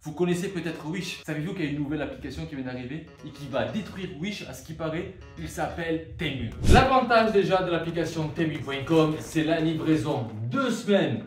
Vous connaissez peut-être Wish. Savez-vous qu'il y a une nouvelle application qui vient d'arriver et qui va détruire Wish à ce qui paraît? Il s'appelle Temu. L'avantage déjà de l'application Temu.com, c'est la livraison 2 semaines.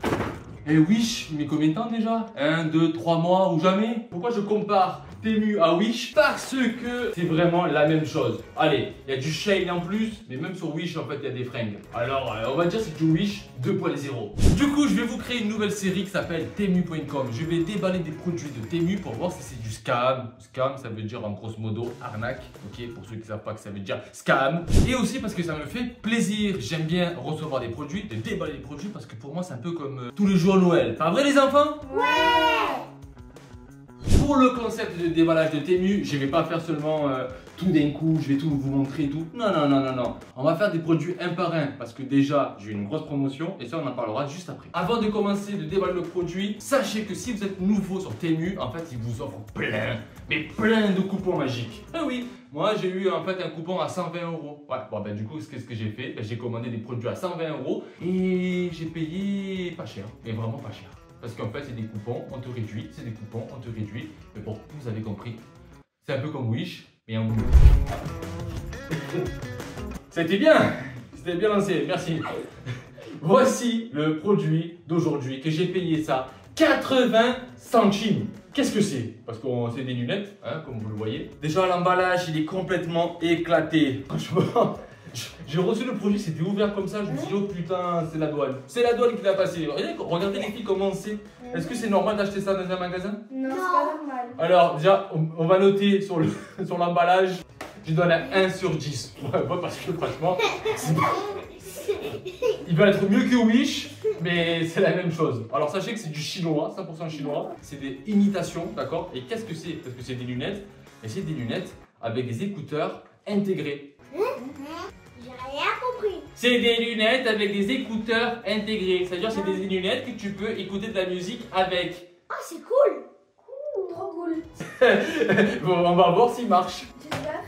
Et Wish, il met combien de temps déjà? 1, 2, 3 mois ou jamais? Pourquoi je compare Temu à Wish? Parce que c'est vraiment la même chose. Allez, il y a du Shein en plus, mais même sur Wish en fait il y a des fringues. Alors on va dire c'est du Wish 2.0. Du coup je vais vous créer une nouvelle série qui s'appelle Temu.com. Je vais déballer des produits de Temu pour voir si c'est du scam. Scam ça veut dire en grosso modo arnaque. Ok, pour ceux qui ne savent pas que ça veut dire scam. Et aussi parce que ça me fait plaisir. J'aime bien recevoir des produits, de déballer des produits parce que pour moi c'est un peu comme tous les jours Noël. Pas vrai les enfants? Ouais. Pour le concept de déballage de Temu, je ne vais pas faire seulement tout d'un coup, je vais tout vous montrer tout. Non. On va faire des produits un par un parce que déjà, j'ai une grosse promotion et ça, on en parlera juste après. Avant de commencer de déballer le produit, sachez que si vous êtes nouveau sur Temu, en fait, ils vous offrent plein de coupons magiques. Ah oui, moi, j'ai eu en fait un coupon à 120 €. Ouais, bon, ben du coup, qu'est-ce que j'ai fait? Ben, j'ai commandé des produits à 120 € et j'ai payé pas cher, mais vraiment pas cher. Parce qu'en fait, c'est des coupons, on te réduit, c'est des coupons, on te réduit. Mais bon, vous avez compris. C'est un peu comme Wish, mais en mieux. C'était bien! C'était bien lancé, merci. Voici le produit d'aujourd'hui que j'ai payé ça 80 centimes. Qu'est-ce que c'est? Parce que c'est des lunettes, hein, comme vous le voyez. Déjà, l'emballage, il est complètement éclaté. Franchement. J'ai reçu le produit, c'était ouvert comme ça, je me suis dit oh putain, c'est la douane. C'est la douane qui l'a passé. Regardez les filles comment c'est. Est-ce que c'est normal d'acheter ça dans un magasin? Non, c'est pas normal. Alors déjà, on va noter sur l'emballage, je donne un 1 sur 10. Ouais, parce que franchement, il va être mieux que Wish, mais c'est la même chose. Alors sachez que c'est du chinois, 100% chinois. C'est des imitations, d'accord? Et qu'est-ce que c'est? Parce que c'est des lunettes, et c'est des lunettes avec des écouteurs intégrés. J'ai rien compris. C'est des lunettes avec des écouteurs intégrés. C'est-à-dire c'est des lunettes que tu peux écouter de la musique avec. Oh, c'est cool. Trop cool. Bon, on va voir s'il marche.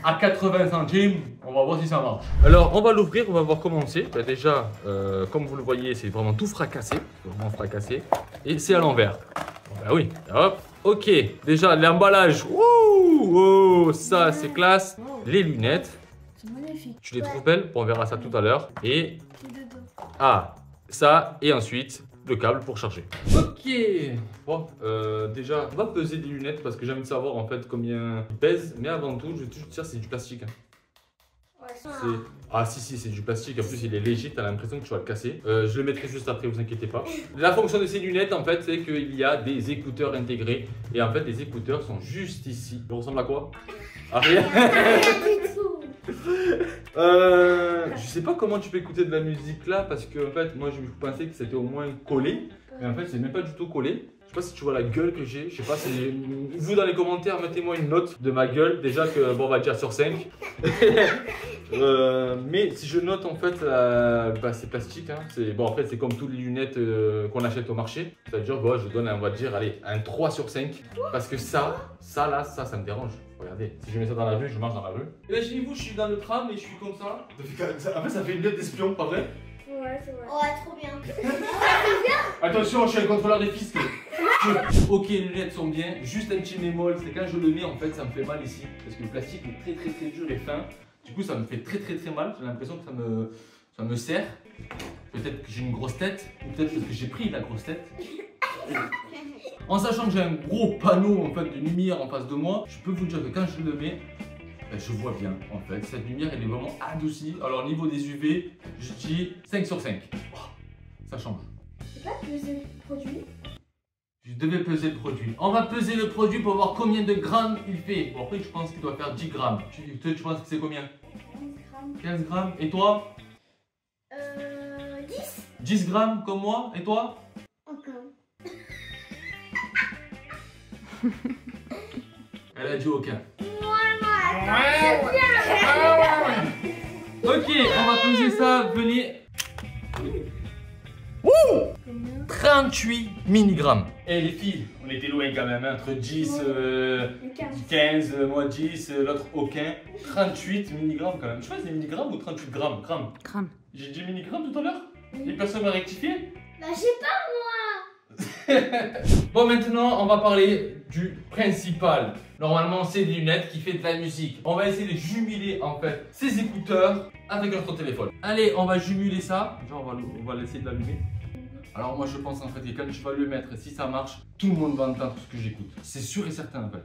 À 80 centimes, on va voir si ça marche. Alors, on va l'ouvrir, on va voir comment c'est. Bah, déjà, comme vous le voyez, c'est vraiment tout fracassé. Vraiment fracassé. Et c'est à l'envers. Bon, bah oui, hop. Ok, déjà l'emballage. Oh, ça c'est classe. Les lunettes. C'est magnifique. Tu les trouves belles? On verra ça tout à l'heure. Et ça, et ensuite le câble pour charger. Ok. Bon, déjà, on va peser des lunettes parce que j'ai envie de savoir en fait combien ils pèsent. Mais avant tout, je vais te dire, c'est du plastique. Hein. Ouais, Ah si, c'est du plastique. En plus, il est léger. T'as l'impression que tu vas le casser. Je le mettrai juste après, vous inquiétez pas. La fonction de ces lunettes, en fait, c'est qu'il y a des écouteurs intégrés. Et en fait, les écouteurs sont juste ici. Ça ressemble à quoi? À rien. Je sais pas comment tu peux écouter de la musique là parce que en fait moi je pensais que c'était au moins collé mais en fait c'est même pas du tout collé. Je sais pas si tu vois la gueule que j'ai, je sais pas si vous dans les commentaires mettez-moi une note de ma gueule déjà que bon on va dire sur 5. Mais si je note en fait bah, c'est plastique hein. Bon en fait c'est comme toutes les lunettes qu'on achète au marché, c'est-à-dire bon, je donne on va dire allez un 3 sur 5 parce que ça me dérange. Regardez, si je mets ça dans la rue, je marche dans la rue. Imaginez-vous, je suis dans le tram et je suis comme ça. En fait, ça fait une lunette d'espion, pas vrai? Ouais, c'est vrai. Ouais, trop bien. Attention, je suis un contrôleur des fiscs. Ok, les lunettes sont bien. Juste un petit bémol, c'est quand je le mets, en fait, ça me fait mal ici. Parce que le plastique est très dur et fin. Du coup, ça me fait très mal. J'ai l'impression que ça me serre. Peut-être que j'ai une grosse tête. Ou peut-être parce que j'ai pris la grosse tête. En sachant que j'ai un gros panneau en fait, de lumière en face de moi, je peux vous dire que quand je le mets, ben, je vois bien en fait. Cette lumière elle est vraiment adoucie. Alors au niveau des UV, je dis 5 sur 5. Oh, ça change. C'est pas peser le produit? Je devais peser le produit. On va peser le produit pour voir combien de grammes il fait. Bon après je pense qu'il doit faire 10 grammes. Tu penses que c'est combien? 15 grammes. 15 grammes. Et toi? 10. 10 grammes comme moi. Et toi? Encore. Elle a dit aucun. Ok, on va peser ça, venez. 38 mg. Et les filles, on était loin quand même, hein, entre 10, 15, moi 10, l'autre aucun. 38 mg quand même. Je sais pas si c'est milligrammes ou 38 grammes. Grammes. J'ai dit milligrammes tout à l'heure? Et personne m'a rectifié? Bah, je sais pas moi. Bon, maintenant, on va parler du principal. Normalement, c'est des lunettes qui fait de la musique. On va essayer de jumeler en fait ces écouteurs avec notre téléphone. Allez, on va jumeler ça. Genre, on va essayer de l'allumer. Alors moi je pense en fait que quand je vais le mettre, si ça marche, tout le monde va entendre ce que j'écoute. C'est sûr et certain en fait.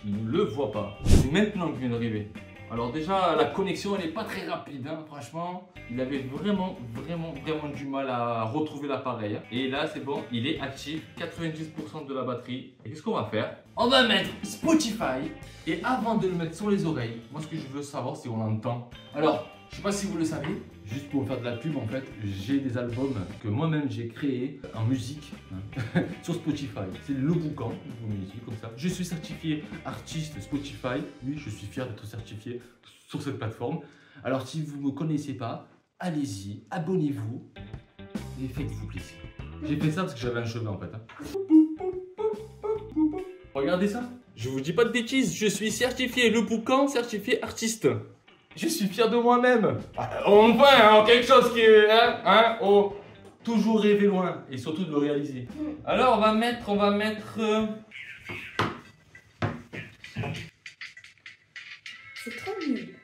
Je ne le vois pas. C'est maintenant qu'il vient d'arriver. Alors déjà la connexion elle n'est pas très rapide hein, franchement. Il avait vraiment du mal à retrouver l'appareil. Et là c'est bon, il est actif, 90% de la batterie. Et qu'est-ce qu'on va faire? On va mettre Spotify. Et avant de le mettre sur les oreilles, moi ce que je veux savoir c'est on l'entend. Alors, je sais pas si vous le savez, juste pour faire de la pub en fait, j'ai des albums que moi-même j'ai créés en musique hein, sur Spotify. C'est le boucan, vous mettez ici comme ça. Je suis certifié artiste Spotify. Oui, je suis fier d'être certifié sur cette plateforme. Alors si vous ne me connaissez pas, allez-y, abonnez-vous et faites-vous plaisir. J'ai fait ça parce que j'avais un cheveu en fait. Hein. Regardez ça. Je vous dis pas de bêtises, je suis certifié le boucan, certifié artiste. Je suis fier de moi-même. Enfin, hein, quelque chose qui est... oh, toujours rêver loin et surtout de le réaliser. Alors, on va mettre... C'est trop nul.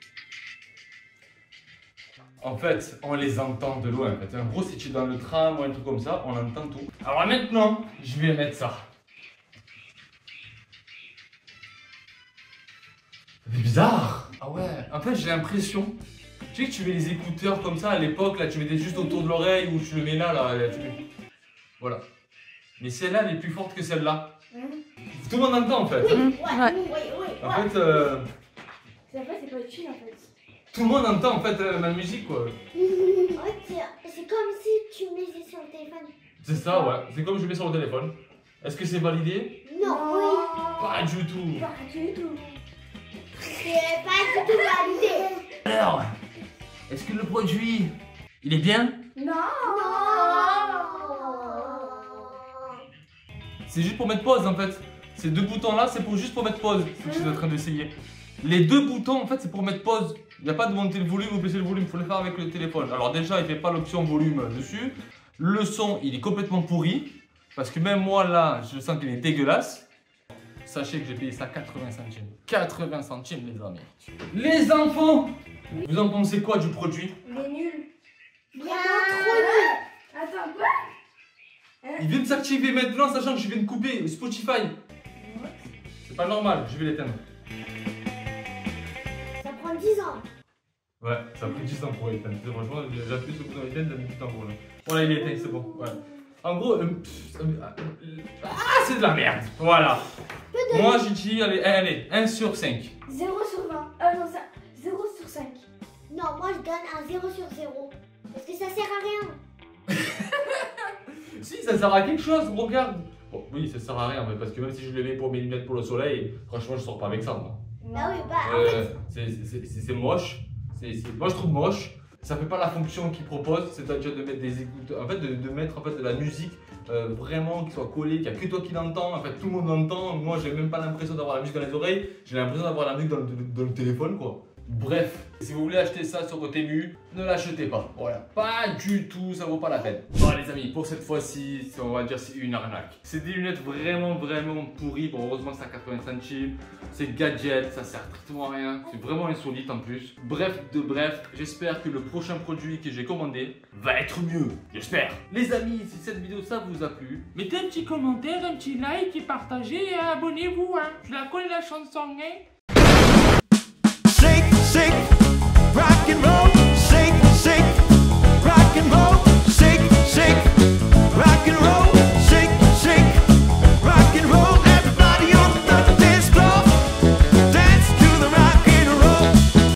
En fait, on les entend de loin. En fait. En gros, si tu es dans le tram ou un truc comme ça, on entend tout. Alors maintenant, je vais mettre ça. C'est bizarre. Ah ouais, en fait j'ai l'impression, tu sais que tu mets les écouteurs comme ça à l'époque, là tu mettais juste autour de l'oreille ou tu le mets là, tu mets... Voilà. Mais celle-là elle est plus forte que celle-là. Tout le monde entend en fait. Oui, En fait, c'est pas utile en fait. tout le monde entend en fait ma musique quoi. C'est comme si tu mettais sur le téléphone. C'est ça ouais, c'est comme je mets sur le téléphone. Est-ce que c'est validé? Non, oui. Pas du tout. Pas du tout. C'est pas du tout validé. Alors, est-ce que le produit, il est bien? Non. C'est juste pour mettre pause en fait. Ces deux boutons là, c'est juste pour mettre pause. C'est ce que je suis en train d'essayer. Les deux boutons en fait, c'est pour mettre pause. Il n'y a pas de monter le volume ou baisser le volume, il faut le faire avec le téléphone. Alors déjà, il ne fait pas l'option volume dessus. Le son, il est complètement pourri. Parce que même moi là, je sens qu'il est dégueulasse. Sachez que j'ai payé ça 80 centimes. 80 centimes les amis. Les enfants, vous en pensez quoi du produit? Il est nul. Bien trop nul. Attends, quoi? Il vient de s'activer maintenant, sachant que je viens de couper Spotify. C'est pas normal, je vais l'éteindre. Ça prend 10 ans. Ouais, ça a pris 10 ans pour l'éteindre. Franchement, j'appuie sur le bouton éteindre, ça met du temps pour là. Voilà, il est éteint, c'est bon. Ouais. En gros, c'est de la merde. Voilà. Moi, j'ai dit, allez, 1 sur 5. 0 sur 20. Non, ça, 0 sur 5. Non, moi je donne un 0 sur 0. Parce que ça sert à rien. Si, ça sert à quelque chose, regarde. Bon, oui, ça sert à rien, mais parce que même si je le mets pour mes lunettes pour le soleil, franchement, je sors pas avec ça, moi. Bah oui, bah en fait... C'est moche. Moi, je trouve moche. Ça fait pas la fonction qu'il propose, c'est-à-dire de mettre des écouteurs, en fait de mettre en fait de la musique vraiment qui soit collée, qu'il n'y a que toi qui l'entends, en fait tout le monde l'entend. Moi j'ai même pas l'impression d'avoir la musique dans les oreilles, j'ai l'impression d'avoir la musique dans le téléphone quoi. Bref, si vous voulez acheter ça sur Temu, ne l'achetez pas. Voilà, pas du tout, ça vaut pas la peine. Bon les amis, pour cette fois-ci, on va dire c'est une arnaque. C'est des lunettes vraiment pourries. Bon, heureusement c'est à 80 centimes. C'est gadget, ça sert strictement à rien. C'est vraiment insolite en plus. Bref, j'espère que le prochain produit que j'ai commandé va être mieux. J'espère. Les amis, si cette vidéo ça vous a plu, mettez un petit commentaire, un petit like et partagez et abonnez-vous. Hein. Je la connais la chanson, hein.